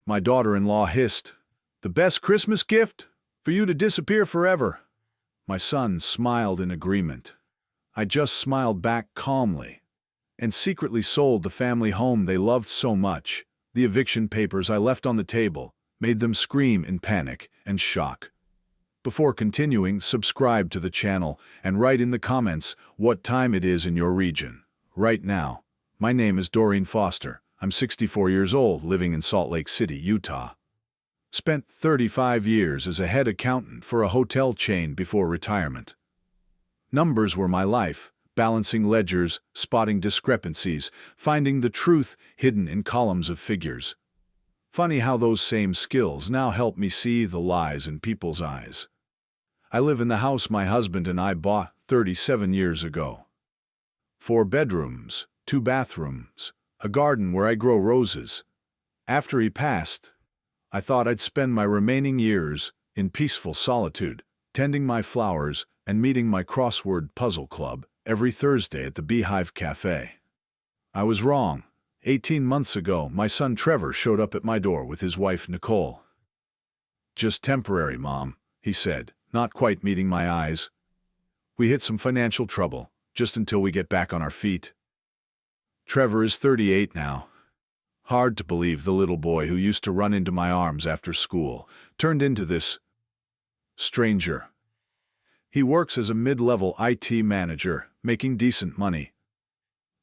My daughter-in-law hissed. "The best Christmas gift? For you to disappear forever." My son smiled in agreement. I just smiled back calmly, and secretly sold the family home they loved so much. The eviction papers I left on the table made them scream in panic and shock. Before continuing, subscribe to the channel and write in the comments what time it is in your region. Right now, my name is Doreen Foster. I'm 64 years old, living in Salt Lake City, Utah. Spent 35 years as a head accountant for a hotel chain before retirement. Numbers were my life, balancing ledgers, spotting discrepancies, finding the truth hidden in columns of figures. Funny how those same skills now help me see the lies in people's eyes. I live in the house my husband and I bought 37 years ago. 4 bedrooms, 2 bathrooms, a garden where I grow roses. After he passed, I thought I'd spend my remaining years in peaceful solitude, tending my flowers and meeting my crossword puzzle club every Thursday at the Beehive Cafe. I was wrong. 18 months ago, my son Trevor showed up at my door with his wife Nicole. "Just temporary, Mom," he said, not quite meeting my eyes. "We hit some financial trouble, just until we get back on our feet." Trevor is 38 now. Hard to believe the little boy who used to run into my arms after school turned into this stranger. He works as a mid-level IT manager, making decent money.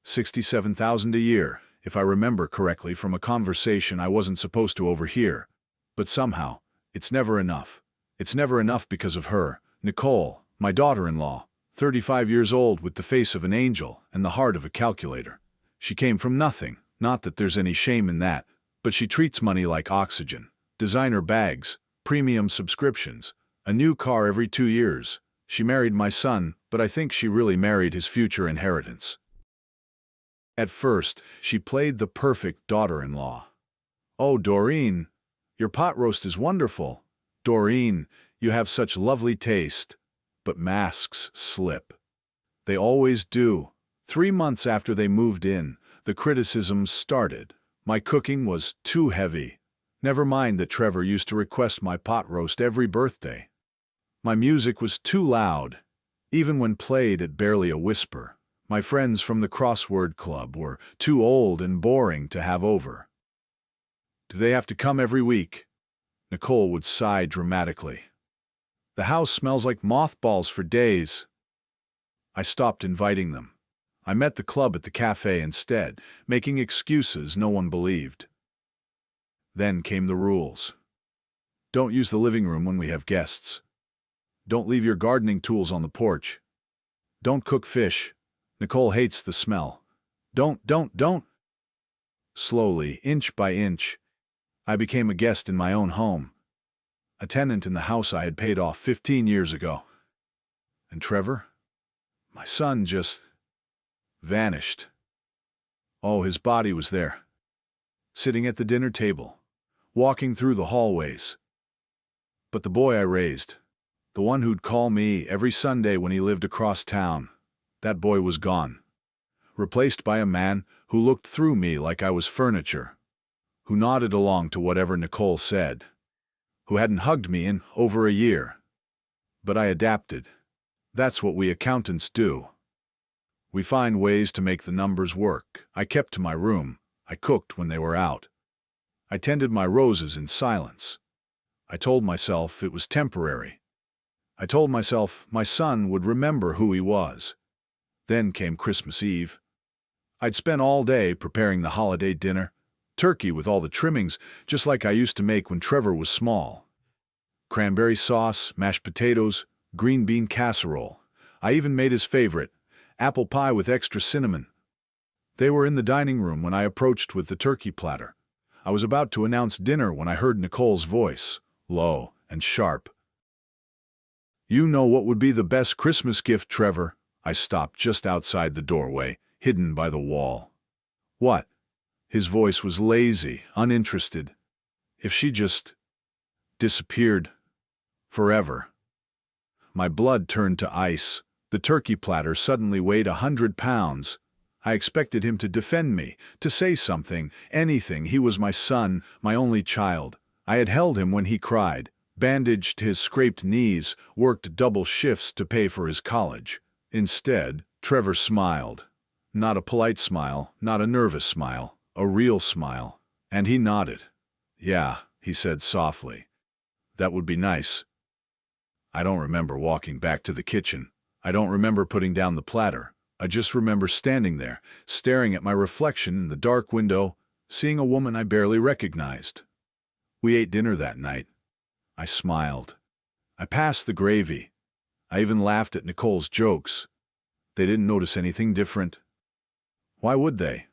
$67,000 a year, if I remember correctly from a conversation I wasn't supposed to overhear. But somehow, it's never enough. It's never enough because of her, Nicole, my daughter-in-law, 35 years old with the face of an angel and the heart of a calculator. She came from nothing. Not that there's any shame in that, but she treats money like oxygen. Designer bags, premium subscriptions, a new car every 2 years. She married my son, but I think she really married his future inheritance. At first, she played the perfect daughter-in-law. "Oh, Doreen, your pot roast is wonderful. Doreen, you have such lovely taste." But masks slip. They always do. 3 months after they moved in, the criticisms started. My cooking was too heavy. Never mind that Trevor used to request my pot roast every birthday. My music was too loud, even when played at barely a whisper. My friends from the crossword club were too old and boring to have over. "Do they have to come every week?" Nicole would sigh dramatically. "The house smells like mothballs for days." I stopped inviting them. I met the club at the cafe instead, making excuses no one believed. Then came the rules. Don't use the living room when we have guests. Don't leave your gardening tools on the porch. Don't cook fish. Nicole hates the smell. Don't. Slowly, inch by inch, I became a guest in my own home. A tenant in the house I had paid off 15 years ago. And Trevor? My son just vanished. Oh, his body was there, sitting at the dinner table, walking through the hallways. But the boy I raised, the one who'd call me every Sunday when he lived across town, that boy was gone, replaced by a man who looked through me like I was furniture, who nodded along to whatever Nicole said, who hadn't hugged me in over a year. But I adapted. That's what we accountants do. We find ways to make the numbers work. I kept to my room. I cooked when they were out. I tended my roses in silence. I told myself it was temporary. I told myself my son would remember who he was. Then came Christmas Eve. I'd spent all day preparing the holiday dinner, turkey with all the trimmings, just like I used to make when Trevor was small. Cranberry sauce, mashed potatoes, green bean casserole. I even made his favorite, apple pie with extra cinnamon. They were in the dining room when I approached with the turkey platter. I was about to announce dinner when I heard Nicole's voice, low and sharp. "You know what would be the best Christmas gift, Trevor?" I stopped just outside the doorway, hidden by the wall. "What?" His voice was lazy, uninterested. "If she just disappeared forever." My blood turned to ice. The turkey platter suddenly weighed 100 pounds. I expected him to defend me, to say something, anything. He was my son, my only child. I had held him when he cried, bandaged his scraped knees, worked double shifts to pay for his college. Instead, Trevor smiled. Not a polite smile, not a nervous smile, a real smile. And he nodded. "Yeah," he said softly. "That would be nice." I don't remember walking back to the kitchen. I don't remember putting down the platter. I just remember standing there, staring at my reflection in the dark window, seeing a woman I barely recognized. We ate dinner that night. I smiled. I passed the gravy. I even laughed at Nicole's jokes. They didn't notice anything different. Why would they?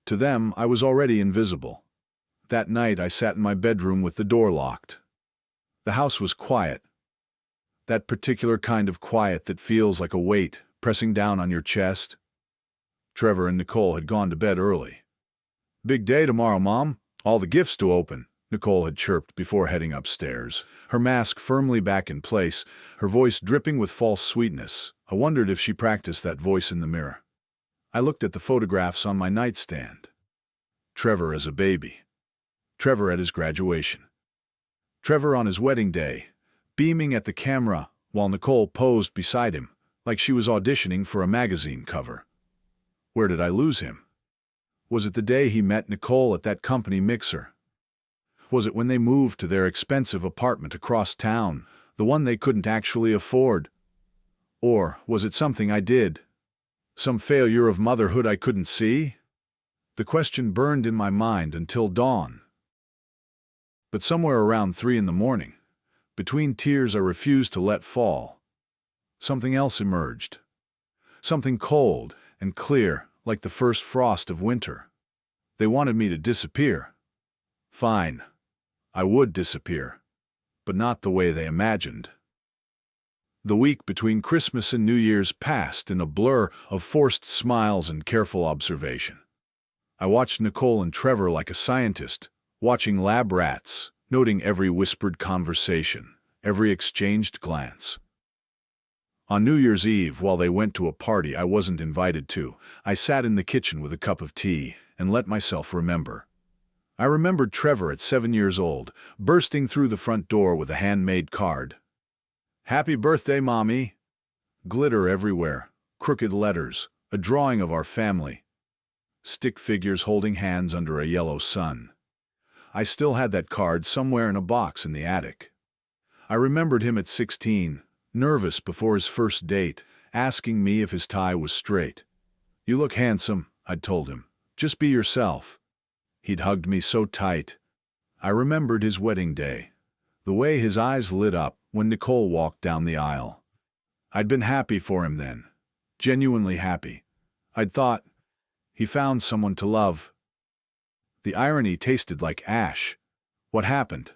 To them, I was already invisible. That night, I sat in my bedroom with the door locked. The house was quiet. That particular kind of quiet that feels like a weight pressing down on your chest. Trevor and Nicole had gone to bed early. "Big day tomorrow, Mom. All the gifts to open," Nicole had chirped before heading upstairs, her mask firmly back in place, her voice dripping with false sweetness. I wondered if she practiced that voice in the mirror. I looked at the photographs on my nightstand. Trevor as a baby. Trevor at his graduation. Trevor on his wedding day, beaming at the camera while Nicole posed beside him, like she was auditioning for a magazine cover. Where did I lose him? Was it the day he met Nicole at that company mixer? Was it when they moved to their expensive apartment across town, the one they couldn't actually afford? Or was it something I did? Some failure of motherhood I couldn't see? The question burned in my mind until dawn. But somewhere around 3 in the morning, between tears I refused to let fall, something else emerged. Something cold and clear, like the first frost of winter. They wanted me to disappear. Fine. I would disappear. But not the way they imagined. The week between Christmas and New Year's passed in a blur of forced smiles and careful observation. I watched Nicole and Trevor like a scientist, watching lab rats, noting every whispered conversation, every exchanged glance. On New Year's Eve, while they went to a party I wasn't invited to, I sat in the kitchen with a cup of tea and let myself remember. I remembered Trevor at 7 years old, bursting through the front door with a handmade card. "Happy birthday, Mommy!" Glitter everywhere, crooked letters, a drawing of our family. Stick figures holding hands under a yellow sun. I still had that card somewhere in a box in the attic. I remembered him at 16, nervous before his first date, asking me if his tie was straight. "You look handsome," I'd told him. "Just be yourself." He'd hugged me so tight. I remembered his wedding day, the way his eyes lit up when Nicole walked down the aisle. I'd been happy for him then, genuinely happy. I'd thought, he found someone to love. The irony tasted like ash. What happened?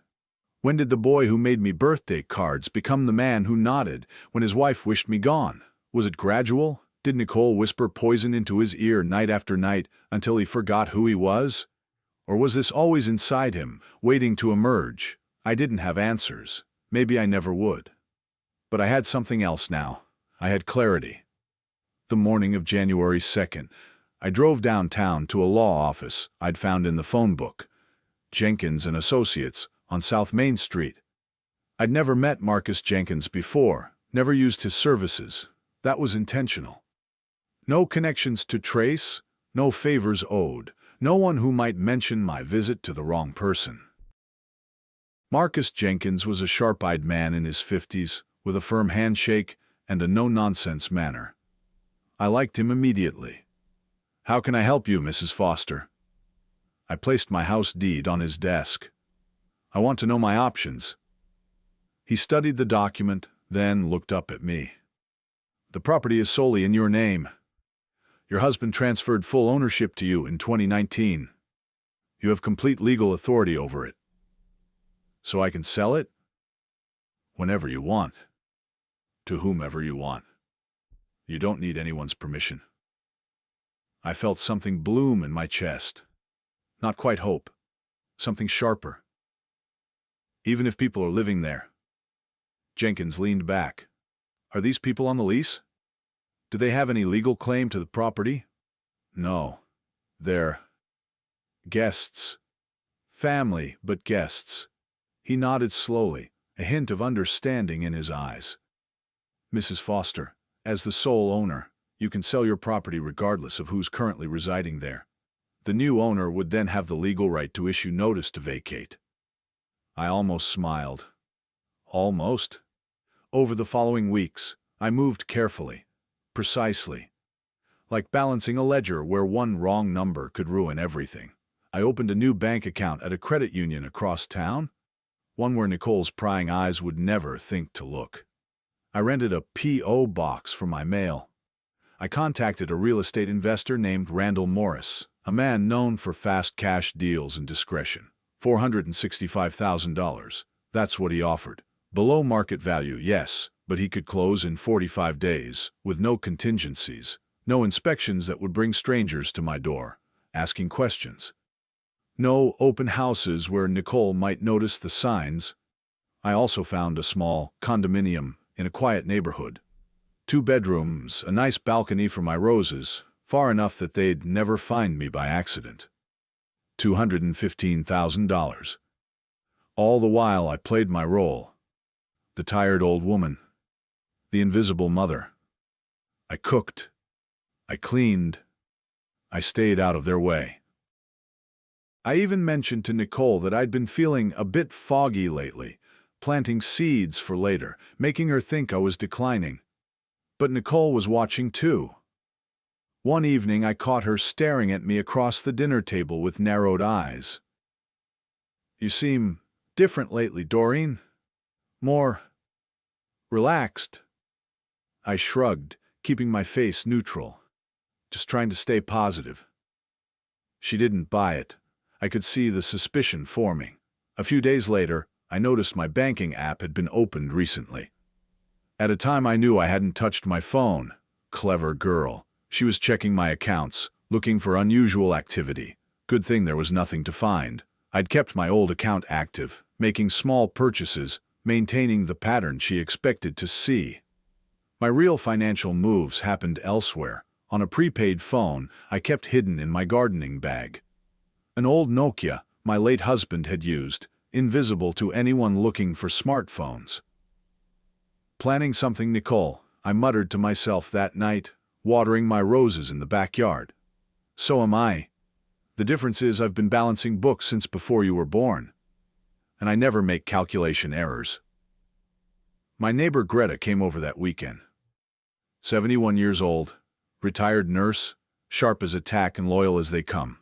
When did the boy who made me birthday cards become the man who nodded when his wife wished me gone? Was it gradual? Did Nicole whisper poison into his ear night after night until he forgot who he was? Or was this always inside him, waiting to emerge? I didn't have answers. Maybe I never would. But I had something else now. I had clarity. The morning of January 2nd, I drove downtown to a law office I'd found in the phone book. Jenkins and Associates on South Main Street. I'd never met Marcus Jenkins before, never used his services. That was intentional. No connections to trace, no favors owed, no one who might mention my visit to the wrong person. Marcus Jenkins was a sharp-eyed man in his 50s, with a firm handshake and a no-nonsense manner. I liked him immediately. "How can I help you, Mrs. Foster?" I placed my house deed on his desk. "I want to know my options." He studied the document, then looked up at me. "The property is solely in your name. Your husband transferred full ownership to you in 2019. You have complete legal authority over it. So I can sell it? Whenever you want. To whomever you want. You don't need anyone's permission." I felt something bloom in my chest. Not quite hope. Something sharper. "Even if people are living there." Jenkins leaned back. "Are these people on the lease? Do they have any legal claim to the property?" No. They're guests. Family, but guests. He nodded slowly, a hint of understanding in his eyes. Mrs. Foster, as the sole owner, you can sell your property regardless of who's currently residing there. The new owner would then have the legal right to issue notice to vacate. I almost smiled. Almost. Over the following weeks, I moved carefully, precisely. Like balancing a ledger where one wrong number could ruin everything. I opened a new bank account at a credit union across town, one where Nicole's prying eyes would never think to look. I rented a P.O. box for my mail. I contacted a real estate investor named Randall Morris, a man known for fast cash deals and discretion. $465,000. That's what he offered. Below market value, yes, but he could close in 45 days, with no contingencies, no inspections that would bring strangers to my door, asking questions. No open houses where Nicole might notice the signs. I also found a small condominium in a quiet neighborhood. 2 bedrooms, a nice balcony for my roses, far enough that they'd never find me by accident. $215,000. All the while I played my role. The tired old woman. The invisible mother. I cooked. I cleaned. I stayed out of their way. I even mentioned to Nicole that I'd been feeling a bit foggy lately, planting seeds for later, making her think I was declining. But Nicole was watching too. One evening I caught her staring at me across the dinner table with narrowed eyes. "You seem different lately, Doreen. More relaxed." I shrugged, keeping my face neutral, just trying to stay positive. She didn't buy it. I could see the suspicion forming. A few days later, I noticed my banking app had been opened recently. At a time I knew I hadn't touched my phone. Clever girl. She was checking my accounts, looking for unusual activity. Good thing there was nothing to find. I'd kept my old account active, making small purchases, maintaining the pattern she expected to see. My real financial moves happened elsewhere, on a prepaid phone I kept hidden in my gardening bag. An old Nokia my late husband had used, invisible to anyone looking for smartphones. Planning something, Nicole, I muttered to myself that night, watering my roses in the backyard. So am I. The difference is I've been balancing books since before you were born. And I never make calculation errors. My neighbor Greta came over that weekend. 71 years old, retired nurse, sharp as a tack and loyal as they come.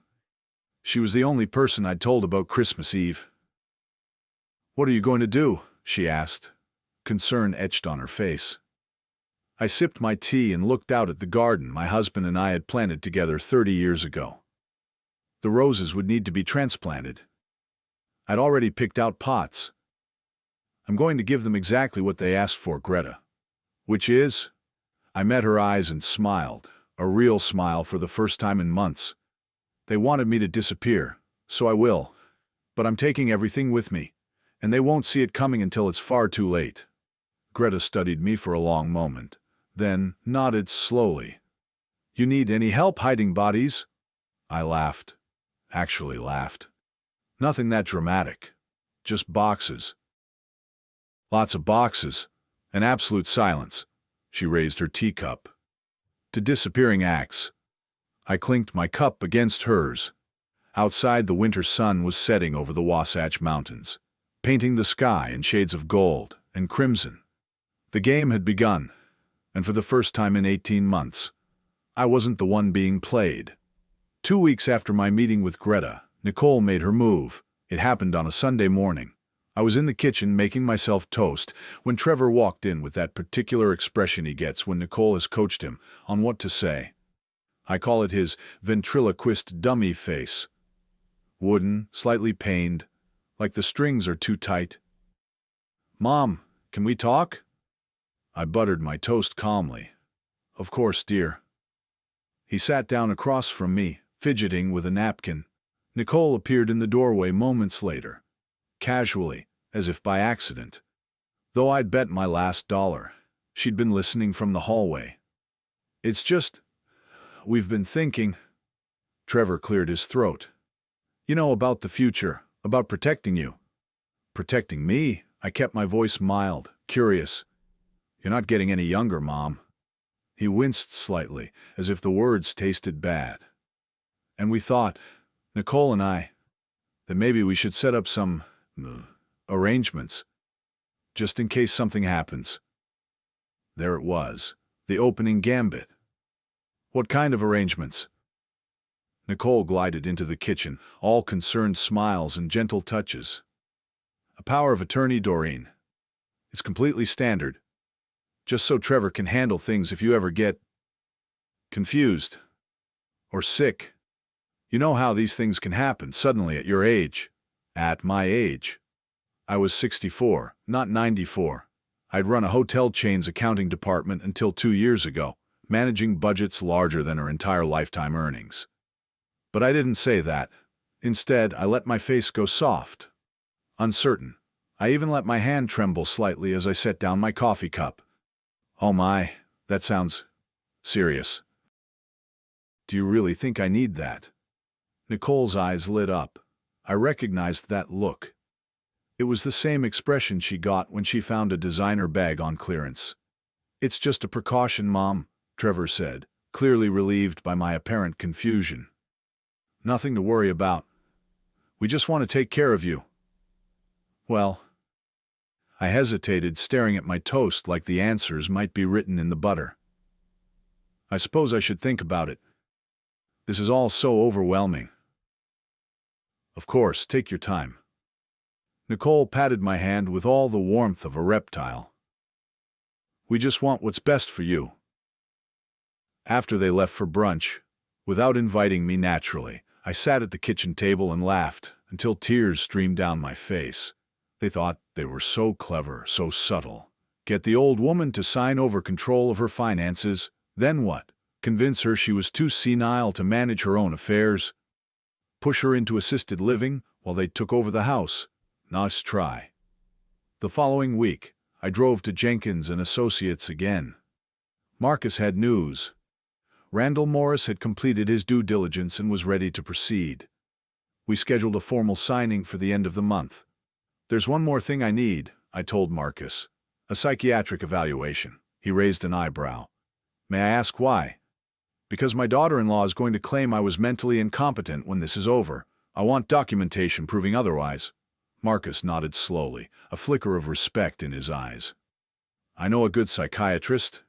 She was the only person I'd told about Christmas Eve. "What are you going to do?" she asked. Concern etched on her face. I sipped my tea and looked out at the garden my husband and I had planted together 30 years ago. The roses would need to be transplanted. I'd already picked out pots. "I'm going to give them exactly what they asked for, Greta." "Which is?" I met her eyes and smiled, a real smile for the first time in months. "They wanted me to disappear, so I will. But I'm taking everything with me, and they won't see it coming until it's far too late." Greta studied me for a long moment, then nodded slowly. "You need any help hiding bodies?" I laughed. Actually laughed. "Nothing that dramatic. Just boxes." "Lots of boxes. And absolute silence." She raised her teacup. "To disappearing acts." I clinked my cup against hers. Outside, the winter sun was setting over the Wasatch Mountains, painting the sky in shades of gold and crimson. The game had begun, and for the first time in 18 months, I wasn't the one being played. 2 weeks after my meeting with Greta, Nicole made her move. It happened on a Sunday morning. I was in the kitchen making myself toast when Trevor walked in with that particular expression he gets when Nicole has coached him on what to say. I call it his ventriloquist dummy face. Wooden, slightly pained, like the strings are too tight. "Mom, can we talk?" I buttered my toast calmly. "Of course, dear." He sat down across from me, fidgeting with a napkin. Nicole appeared in the doorway moments later, casually, as if by accident. Though I'd bet my last dollar, she'd been listening from the hallway. "It's just, we've been thinking." Trevor cleared his throat. You know, about the future, about protecting you. Protecting me? I kept my voice mild, curious. You're not getting any younger, Mom. He winced slightly, as if the words tasted bad. And we thought, Nicole and I, that maybe we should set up some arrangements, just in case something happens. There it was, the opening gambit. What kind of arrangements? Nicole glided into the kitchen, all concerned smiles and gentle touches. A power of attorney, Doreen. It's completely standard. Just so Trevor can handle things if you ever get confused or sick. You know how these things can happen suddenly at your age. At my age. I was 64, not 94. I'd run a hotel chain's accounting department until 2 years ago, managing budgets larger than her entire lifetime earnings. But I didn't say that. Instead, I let my face go soft, uncertain. I even let my hand tremble slightly as I set down my coffee cup. Oh my, that sounds serious. Do you really think I need that? Nicole's eyes lit up. I recognized that look. It was the same expression she got when she found a designer bag on clearance. It's just a precaution, Mom, Trevor said, clearly relieved by my apparent confusion. Nothing to worry about. We just want to take care of you. Well, I hesitated, staring at my toast like the answers might be written in the butter. I suppose I should think about it. This is all so overwhelming. Of course, take your time. Nicole patted my hand with all the warmth of a reptile. We just want what's best for you. After they left for brunch, without inviting me naturally, I sat at the kitchen table and laughed until tears streamed down my face. They thought they were so clever, so subtle. Get the old woman to sign over control of her finances, then what? Convince her she was too senile to manage her own affairs? Push her into assisted living while they took over the house? Nice try. The following week, I drove to Jenkins & Associates again. Marcus had news. Randall Morris had completed his due diligence and was ready to proceed. We scheduled a formal signing for the end of the month. There's one more thing I need, I told Marcus. A psychiatric evaluation. He raised an eyebrow. May I ask why? Because my daughter-in-law is going to claim I was mentally incompetent when this is over. I want documentation proving otherwise. Marcus nodded slowly, a flicker of respect in his eyes. I know a good psychiatrist.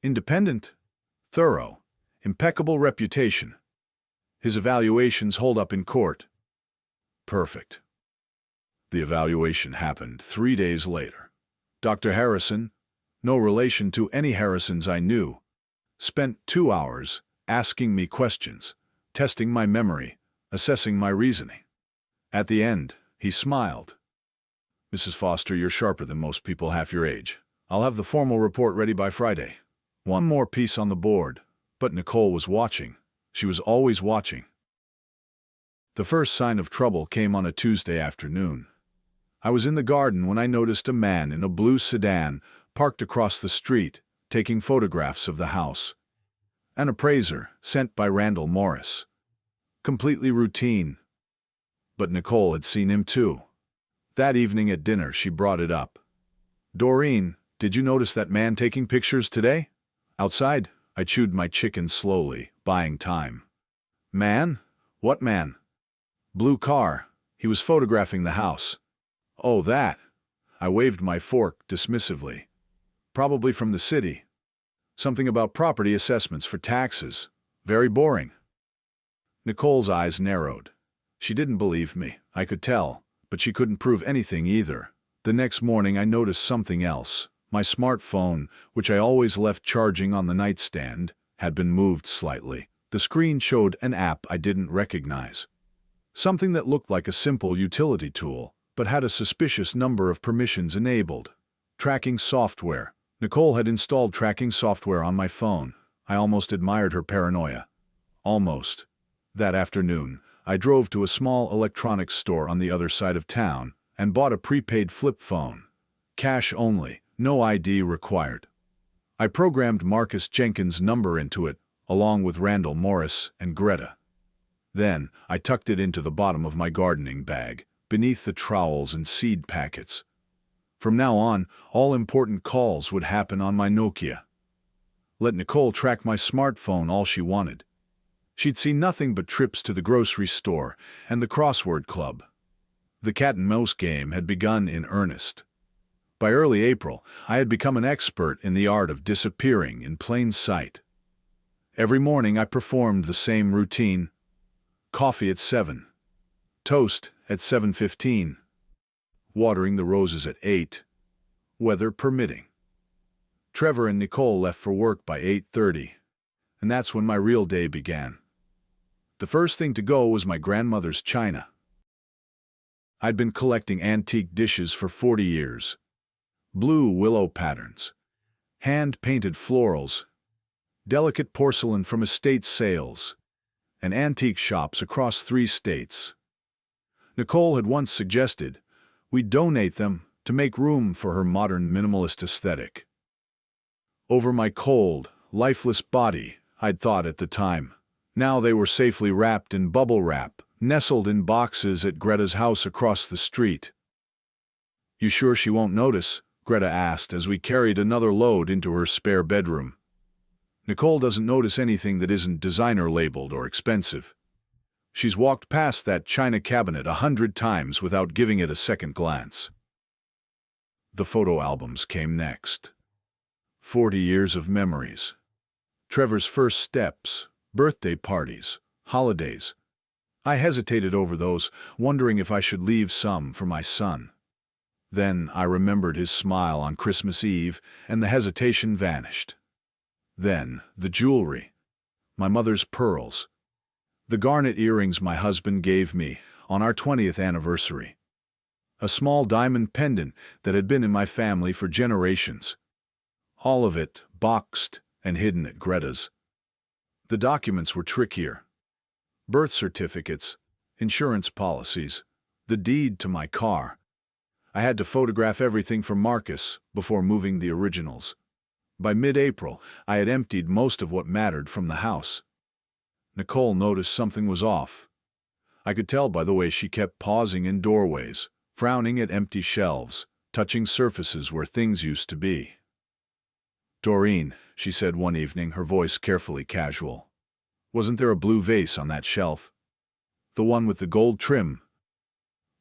Independent, thorough, impeccable reputation. His evaluations hold up in court. Perfect. The evaluation happened 3 days later. Dr. Harrison, no relation to any Harrisons I knew, spent 2 hours asking me questions, testing my memory, assessing my reasoning. At the end, he smiled. Mrs. Foster, you're sharper than most people half your age. I'll have the formal report ready by Friday. One more piece on the board. But Nicole was watching. She was always watching. The first sign of trouble came on a Tuesday afternoon. I was in the garden when I noticed a man in a blue sedan parked across the street, taking photographs of the house. An appraiser sent by Randall Morris. Completely routine. But Nicole had seen him too. That evening at dinner she brought it up. Doreen, did you notice that man taking pictures today? Outside? I chewed my chicken slowly, buying time. Man? What man? Blue car. He was photographing the house. Oh, that. I waved my fork dismissively. Probably from the city. Something about property assessments for taxes. Very boring. Nicole's eyes narrowed. She didn't believe me, I could tell, but she couldn't prove anything either. The next morning I noticed something else. My smartphone, which I always left charging on the nightstand, had been moved slightly. The screen showed an app I didn't recognize. Something that looked like a simple utility tool, but had a suspicious number of permissions enabled. Tracking software. Nicole had installed tracking software on my phone. I almost admired her paranoia. Almost. That afternoon, I drove to a small electronics store on the other side of town and bought a prepaid flip phone. Cash only, no ID required. I programmed Marcus Jenkins' number into it, along with Randall Morris and Greta. Then I tucked it into the bottom of my gardening bag, beneath the trowels and seed packets. From now on, all important calls would happen on my Nokia. Let Nicole track my smartphone all she wanted. She'd see nothing but trips to the grocery store and the crossword club. The cat-and-mouse game had begun in earnest. By early April, I had become an expert in the art of disappearing in plain sight. Every morning I performed the same routine. Coffee at 7. Toast at 7:15. Watering the roses at 8. Weather permitting. Trevor and Nicole left for work by 8:30, and that's when my real day began. The first thing to go was my grandmother's china. I'd been collecting antique dishes for 40 years. Blue willow patterns, hand-painted florals, delicate porcelain from estate sales, and antique shops across 3 states. Nicole had once suggested we donate them to make room for her modern minimalist aesthetic. Over my cold, lifeless body, I'd thought at the time. Now they were safely wrapped in bubble wrap, nestled in boxes at Greta's house across the street. "You sure she won't notice?" Greta asked as we carried another load into her spare bedroom. "Nicole doesn't notice anything that isn't designer-labeled or expensive. She's walked past that china cabinet 100 times without giving it a second glance." The photo albums came next. 40 years of memories. Trevor's first steps, birthday parties, holidays. I hesitated over those, wondering if I should leave some for my son. Then I remembered his smile on Christmas Eve, and the hesitation vanished. Then the jewelry. My mother's pearls. The garnet earrings my husband gave me on our 20th anniversary. A small diamond pendant that had been in my family for generations. All of it boxed and hidden at Greta's. The documents were trickier. Birth certificates, insurance policies, the deed to my car. I had to photograph everything for Marcus before moving the originals. By mid-April, I had emptied most of what mattered from the house. Nicole noticed something was off. I could tell by the way she kept pausing in doorways, frowning at empty shelves, touching surfaces where things used to be. "Doreen," she said one evening, her voice carefully casual. "Wasn't there a blue vase on that shelf? The one with the gold trim?"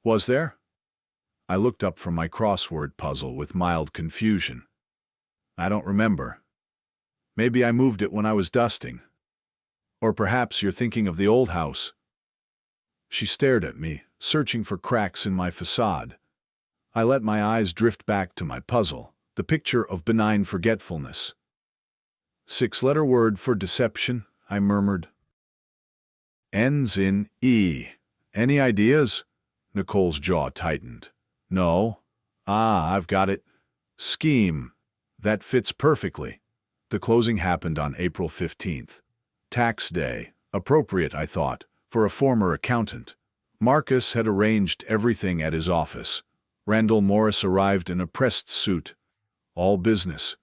"Was there?" I looked up from my crossword puzzle with mild confusion. "I don't remember. Maybe I moved it when I was dusting. Or perhaps you're thinking of the old house." She stared at me, searching for cracks in my facade. I let my eyes drift back to my puzzle, the picture of benign forgetfulness. "6-letter word for deception," I murmured. "Ends in E. Any ideas?" Nicole's jaw tightened. "No. I've got it. Scheme. That fits perfectly." The closing happened on April 15th. Tax day. Appropriate, I thought, for a former accountant. Marcus had arranged everything at his office. Randall Morris arrived in a pressed suit. All business.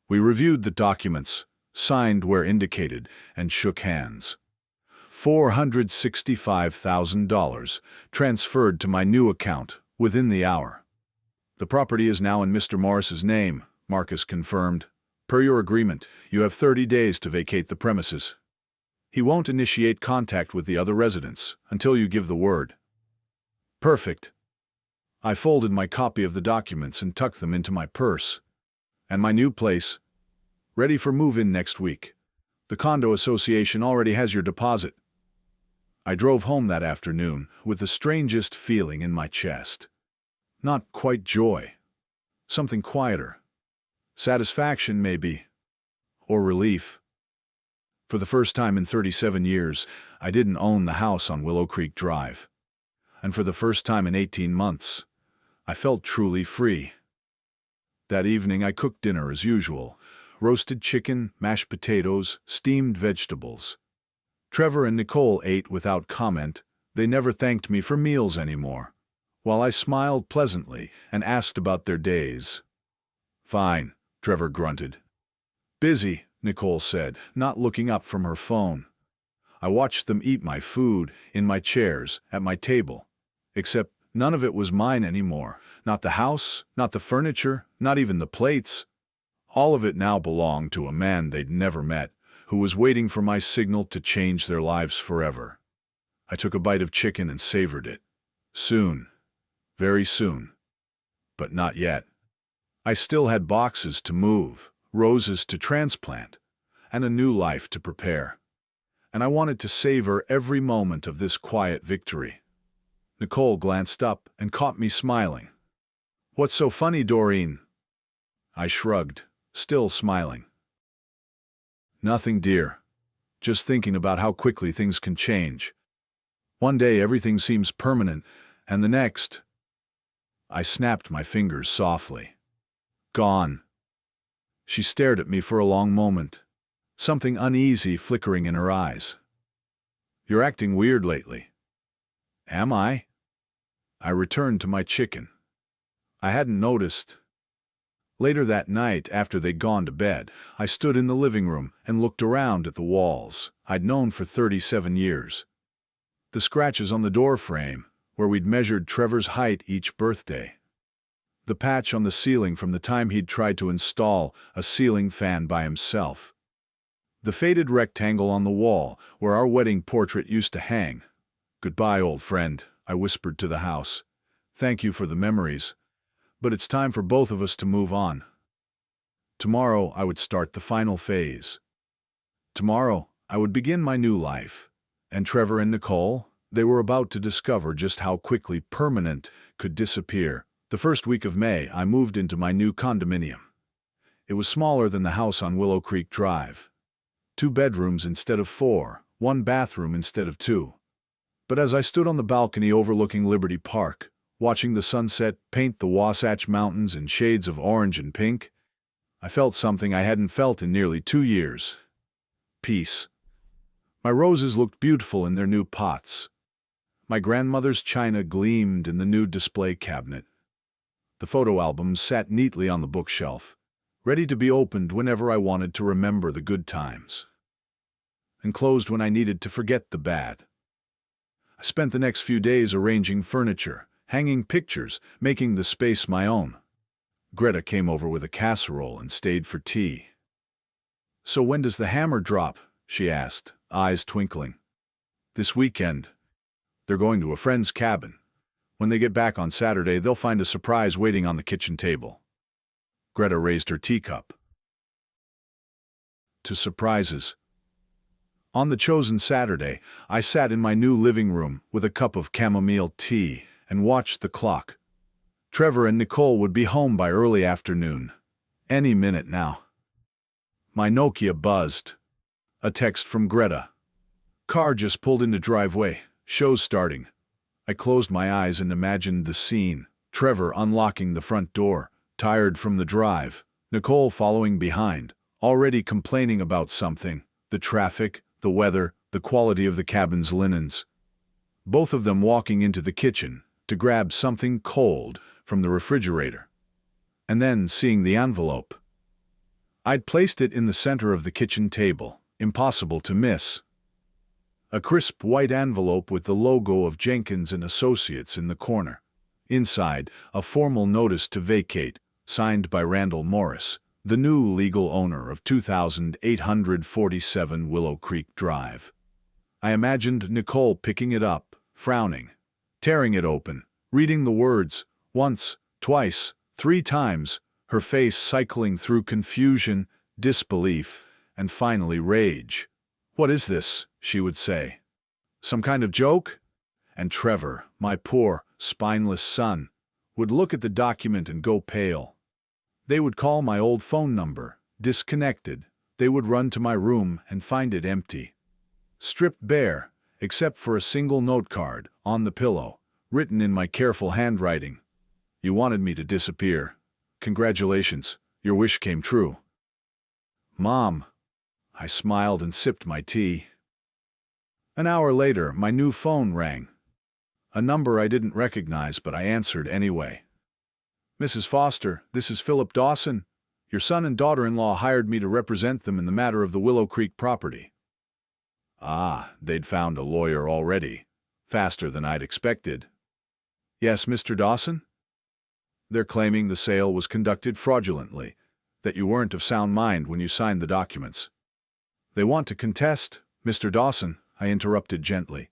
We reviewed the documents, signed where indicated, and shook hands. $465,000 transferred to my new account within the hour. "The property is now in Mr. Morris's name," Marcus confirmed. "Per your agreement, you have 30 days to vacate the premises. He won't initiate contact with the other residents until you give the word." "Perfect." I folded my copy of the documents and tucked them into my purse. "And my new place? Ready for move-in next week. The condo association already has your deposit." I drove home that afternoon with the strangest feeling in my chest. Not quite joy. Something quieter. Satisfaction, maybe. Or relief. For the first time in 37 years, I didn't own the house on Willow Creek Drive. And for the first time in 18 months, I felt truly free. That evening I cooked dinner as usual. Roasted chicken, mashed potatoes, steamed vegetables. Trevor and Nicole ate without comment. They never thanked me for meals anymore, while I smiled pleasantly and asked about their days. "Fine," Trevor grunted. "Busy," Nicole said, not looking up from her phone. I watched them eat my food, in my chairs, at my table. Except none of it was mine anymore. Not the house, not the furniture, not even the plates. All of it now belonged to a man they'd never met, who was waiting for my signal to change their lives forever. I took a bite of chicken and savored it. Soon. Very soon. But not yet. I still had boxes to move, roses to transplant, and a new life to prepare. And I wanted to savor every moment of this quiet victory. Nicole glanced up and caught me smiling. "What's so funny, Doreen?" I shrugged, still smiling. "Nothing, dear. Just thinking about how quickly things can change. One day everything seems permanent, and the next—" I snapped my fingers softly. "Gone." She stared at me for a long moment, something uneasy flickering in her eyes. "You're acting weird lately." "Am I?" I returned to my chicken. I hadn't noticed. Later that night, after they'd gone to bed, I stood in the living room and looked around at the walls I'd known for 37 years. The scratches on the door frame, where we'd measured Trevor's height each birthday. The patch on the ceiling from the time he'd tried to install a ceiling fan by himself. The faded rectangle on the wall where our wedding portrait used to hang. "Goodbye, old friend," I whispered to the house. "Thank you for the memories. But it's time for both of us to move on." Tomorrow I would start the final phase. Tomorrow I would begin my new life. And Trevor and Nicole, they were about to discover just how quickly permanent could disappear. The first week of May, I moved into my new condominium. It was smaller than the house on Willow Creek Drive. 2 bedrooms instead of 4, 1 bathroom instead of 2. But as I stood on the balcony overlooking Liberty Park, watching the sunset paint the Wasatch Mountains in shades of orange and pink, I felt something I hadn't felt in nearly 2 years. Peace. My roses looked beautiful in their new pots. My grandmother's china gleamed in the new display cabinet. The photo albums sat neatly on the bookshelf, ready to be opened whenever I wanted to remember the good times, and closed when I needed to forget the bad. I spent the next few days arranging furniture, hanging pictures, making the space my own. Greta came over with a casserole and stayed for tea. "So when does the hammer drop?" she asked, eyes twinkling. "This weekend. They're going to a friend's cabin. When they get back on Saturday, they'll find a surprise waiting on the kitchen table." Greta raised her teacup. To surprises. On the chosen Saturday, I sat in my new living room with a cup of chamomile tea and watched the clock. Trevor and Nicole would be home by early afternoon. Any minute now. My Nokia buzzed. A text from Greta. "Car just pulled into driveway. Show's starting." I closed my eyes and imagined the scene. Trevor unlocking the front door, tired from the drive. Nicole following behind, already complaining about something. The traffic, the weather, the quality of the cabin's linens. Both of them walking into the kitchen to grab something cold from the refrigerator. And then seeing the envelope. I'd placed it in the center of the kitchen table, impossible to miss. A crisp white envelope with the logo of Jenkins and Associates in the corner. Inside, a formal notice to vacate, signed by Randall Morris, the new legal owner of 2847 Willow Creek Drive. I imagined Nicole picking it up, frowning, tearing it open, reading the words, once, twice, 3 times, her face cycling through confusion, disbelief, and finally rage. "What is this?" she would say. "Some kind of joke?" And Trevor, my poor, spineless son, would look at the document and go pale. They would call my old phone number, disconnected. They would run to my room and find it empty. Stripped bare, except for a single note card on the pillow, written in my careful handwriting. "You wanted me to disappear. Congratulations, your wish came true." "Mom." I smiled and sipped my tea. An hour later, my new phone rang. A number I didn't recognize, but I answered anyway. "Mrs. Foster, this is Philip Dawson. Your son and daughter-in-law hired me to represent them in the matter of the Willow Creek property." Ah, they'd found a lawyer already. Faster than I'd expected. Yes, Mr. Dawson? They're claiming the sale was conducted fraudulently, that you weren't of sound mind when you signed the documents. They want to contest, Mr. Dawson, I interrupted gently.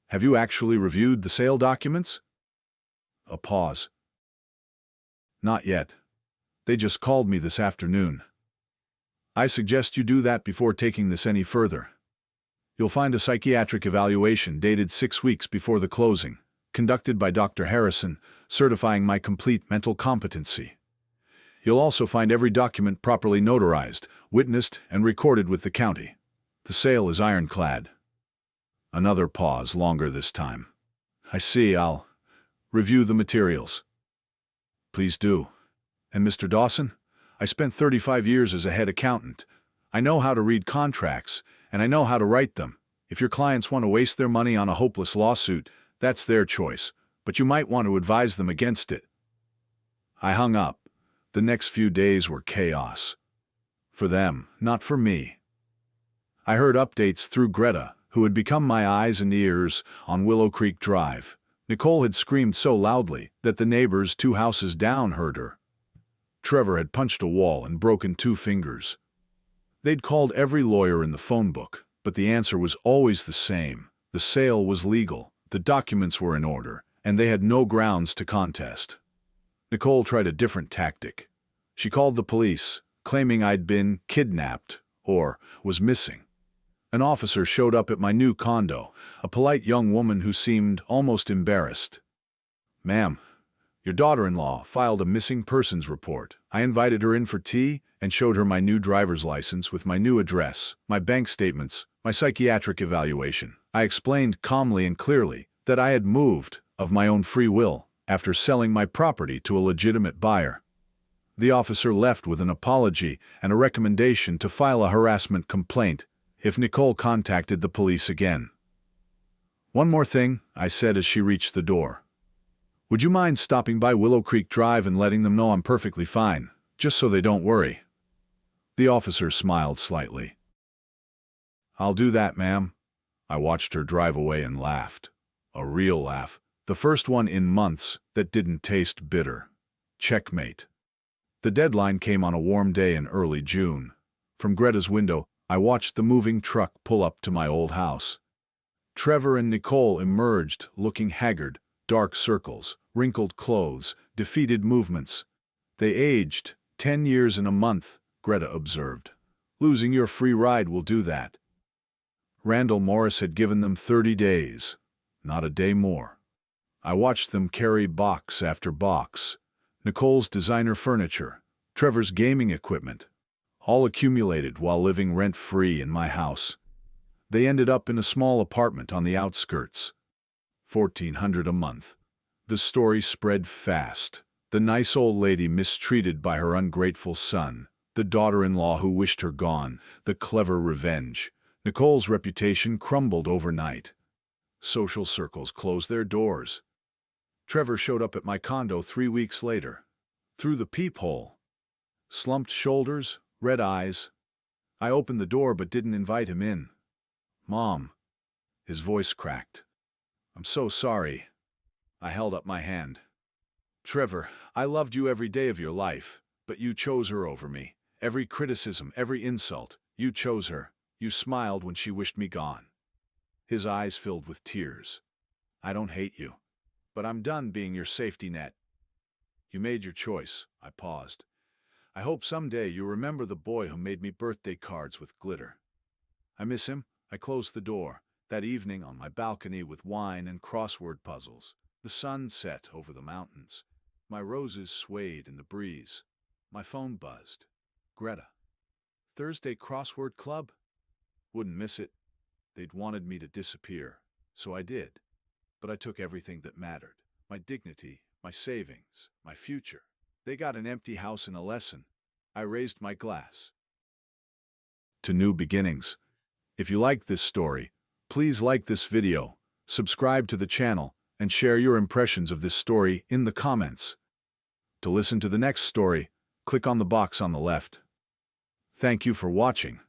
Have you actually reviewed the sale documents? A pause. Not yet. They just called me this afternoon. I suggest you do that before taking this any further. You'll find a psychiatric evaluation dated 6 weeks before the closing, conducted by Dr. Harrison, certifying my complete mental competency. You'll also find every document properly notarized, witnessed, and recorded with the county. The sale is ironclad. Another pause, longer this time. I see, I'll review the materials. Please do. And Mr. Dawson, I spent 35 years as a head accountant. I know how to read contracts, and I know how to write them. If your clients want to waste their money on a hopeless lawsuit, that's their choice, but you might want to advise them against it. I hung up. The next few days were chaos. For them, not for me. I heard updates through Greta, who had become my eyes and ears on Willow Creek Drive. Nicole had screamed so loudly that the neighbors 2 houses down heard her. Trevor had punched a wall and broken 2 fingers. They'd called every lawyer in the phone book, but the answer was always the same. The sale was legal, the documents were in order, and they had no grounds to contest. Nicole tried a different tactic. She called the police, claiming I'd been kidnapped or was missing. An officer showed up at my new condo, a polite young woman who seemed almost embarrassed. Ma'am, your daughter-in-law filed a missing persons report. I invited her in for tea and showed her my new driver's license with my new address, my bank statements, my psychiatric evaluation. I explained calmly and clearly that I had moved of my own free will after selling my property to a legitimate buyer. The officer left with an apology and a recommendation to file a harassment complaint if Nicole contacted the police again. One more thing, I said as she reached the door. Would you mind stopping by Willow Creek Drive and letting them know I'm perfectly fine, just so they don't worry? The officer smiled slightly. I'll do that, ma'am. I watched her drive away and laughed. A real laugh. The first one in months that didn't taste bitter. Checkmate. The deadline came on a warm day in early June. From Greta's window, I watched the moving truck pull up to my old house. Trevor and Nicole emerged, looking haggard, dark circles, wrinkled clothes, defeated movements. They aged 10 years in a month, Greta observed. Losing your free ride will do that. Randall Morris had given them 30 days, not a day more. I watched them carry box after box. Nicole's designer furniture, Trevor's gaming equipment, all accumulated while living rent-free in my house. They ended up in a small apartment on the outskirts. $1,400 a month. The story spread fast. The nice old lady mistreated by her ungrateful son, the daughter-in-law who wished her gone, the clever revenge. Nicole's reputation crumbled overnight. Social circles closed their doors. Trevor showed up at my condo 3 weeks later. Through the peephole. Slumped shoulders, red eyes. I opened the door but didn't invite him in. Mom. His voice cracked. I'm so sorry. I held up my hand. Trevor, I loved you every day of your life, but you chose her over me. Every criticism, every insult, you chose her. You smiled when she wished me gone. His eyes filled with tears. I don't hate you, but I'm done being your safety net. You made your choice. I paused. I hope someday you remember the boy who made me birthday cards with glitter. I miss him. I closed the door. That evening on my balcony with wine and crossword puzzles. The sun set over the mountains. My roses swayed in the breeze. My phone buzzed. Greta. Thursday crossword club? Wouldn't miss it. They'd wanted me to disappear, so I did. But I took everything that mattered. My dignity, my savings, my future. They got an empty house and a lesson. I raised my glass. To new beginnings. If you liked this story, please like this video, subscribe to the channel, and share your impressions of this story in the comments. To listen to the next story, click on the box on the left. Thank you for watching.